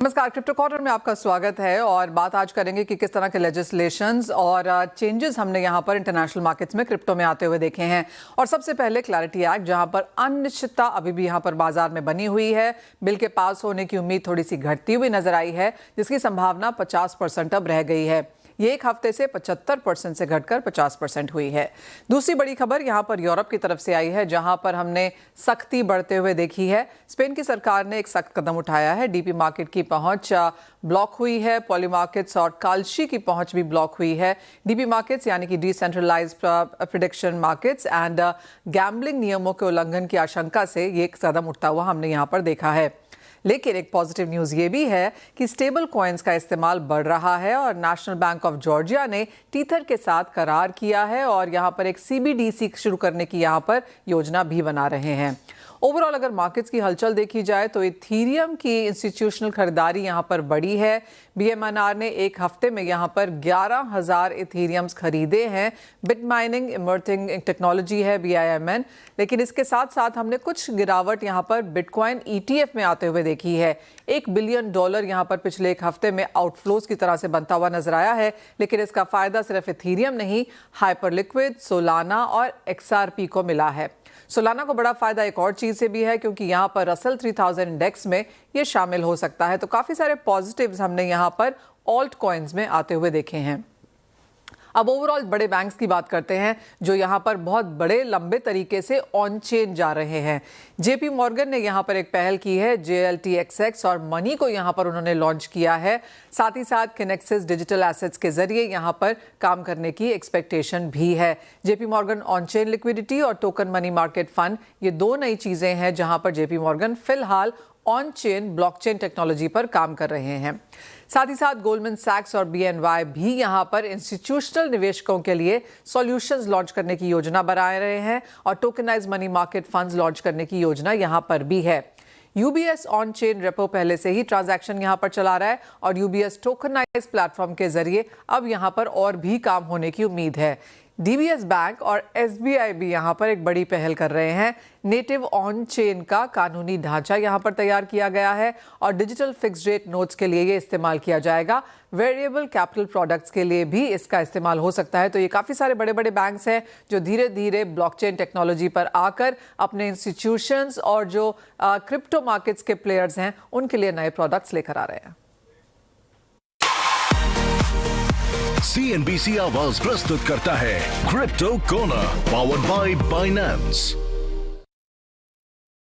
नमस्कार, crypto corner में आपका स्वागत है और बात आज करेंगे कि किस तरह के लेजिस्लेशंस और चेंजेस हमने यहाँ पर इंटरनेशनल मार्केट्स में क्रिप्टो में आते हुए देखे हैं। और सबसे पहले क्लैरिटी एक्ट, जहाँ पर अनिश्चितता अभी भी यहाँ पर बाजार में बनी हुई है। बिल के पास होने की उम्मीद थोड़ी सी घटती हुई नजर आई है, जिसकी संभावना 50% अब रह गई है। ये एक हफ्ते से 75% से घटकर 50% हुई है। दूसरी बड़ी खबर यहाँ पर यूरोप की तरफ से आई है, जहाँ पर हमने सख्ती बढ़ते हुए देखी है। स्पेन की सरकार ने एक सख्त कदम उठाया है। डीपी मार्केट की पहुंच ब्लॉक हुई है। पॉली मार्केट्स और काल्शी की पहुंच भी ब्लॉक हुई है। डीपी मार्केट्स यानी कि decentralised prediction markets and gambling नियमों के उल्लंघन की आशंका से ये एक कदम उठता हुआ हमने यहाँ पर देखा है। लेकिन एक पॉजिटिव न्यूज़ ये भी है कि स्टेबल कॉइन्स का इस्तेमाल बढ़ रहा है और नेशनल बैंक ऑफ जॉर्जिया ने टीथर के साथ करार किया है और यहाँ पर एक सीबीडीसी शुरू करने की यहाँ पर योजना भी बना रहे हैं। ओवरऑल अगर मार्केट्स की हलचल देखी जाए तो इथीरियम की इंस्टीट्यूशनल खरीदारी यहाँ पर बढ़ी है। BMNR ने एक हफ्ते में यहाँ पर 11,000 इथीरियम्स खरीदे हैं। बिट माइनिंग इमर्जिंग टेक्नोलॉजी है BIMN, लेकिन इसके साथ साथ हमने कुछ गिरावट यहाँ पर बिटकॉइन ETF में आते हुए देखी है। $1 बिलियन यहाँ पर पिछले एक हफ्ते में आउटफ्लोज की तरह से बनता हुआ नजर आया है, लेकिन इसका फायदा सिर्फ इथीरियम नहीं, हाइपरलिक्विड, सोलाना और XRP को मिला है। सोलाना को बड़ा फायदा एक और चीज से भी है, क्योंकि यहाँ पर रसल 3000 इंडेक्स में ये शामिल हो सकता है। तो काफी सारे पॉजिटिव्स हमने यहाँ पर ऑल्ट कॉइन्स में आते हुए देखे हैं। अब ओवरऑल बड़े बैंक्स की बात करते हैं, जो यहाँ पर बहुत बड़े लंबे तरीके से ऑन चेन जा रहे हैं। JP मॉर्गन ने यहाँ पर एक पहल की है। JLTXX और मनी को यहाँ पर उन्होंने लॉन्च किया है। साथ ही साथ किनेक्सिस डिजिटल एसेट्स के जरिए यहाँ पर काम करने की एक्सपेक्टेशन भी है। JP Morgan on chain liquidity और टोकन मनी मार्केट फंड, ये दो नई चीजें हैं जहाँ पर JP मॉर्गन फिलहाल ऑन चेन ब्लॉकचेन टेक्नोलॉजी पर काम कर रहे हैं। साथ ही साथ गोल्डमैन सैक्स और BNY भी यहाँ पर इंस्टीट्यूशनल निवेशकों के लिए सॉल्यूशंस लॉन्च करने की योजना बना रहे हैं और tokenise money market funds launch करने की योजना यहाँ पर भी है। UBS ऑन चेन रेपो पहले से ही ट्रांजैक्शन यहाँ पर चला रहा है और UBS टोकनाइज प्लेटफॉर्म के जरिए अब यहाँ पर और भी काम होने की उम्मीद है। DBS बैंक और SBI भी यहाँ पर एक बड़ी पहल कर रहे हैं। नेटिव ऑन चेन का कानूनी ढांचा यहाँ पर तैयार किया गया है और डिजिटल फिक्स्ड रेट नोट्स के लिए ये इस्तेमाल किया जाएगा। वेरिएबल कैपिटल प्रोडक्ट्स के लिए भी इसका इस्तेमाल हो सकता है। तो ये काफ़ी सारे बड़े बड़े बैंक्स हैं जो धीरे धीरे ब्लॉकचेन टेक्नोलॉजी पर आकर अपने इंस्टीट्यूशंस और जो क्रिप्टो मार्केट्स के प्लेयर्स हैं उनके लिए नए प्रोडक्ट्स लेकर आ रहे हैं। CNBC आवाज प्रस्तुत करता है crypto corner, powered by Binance.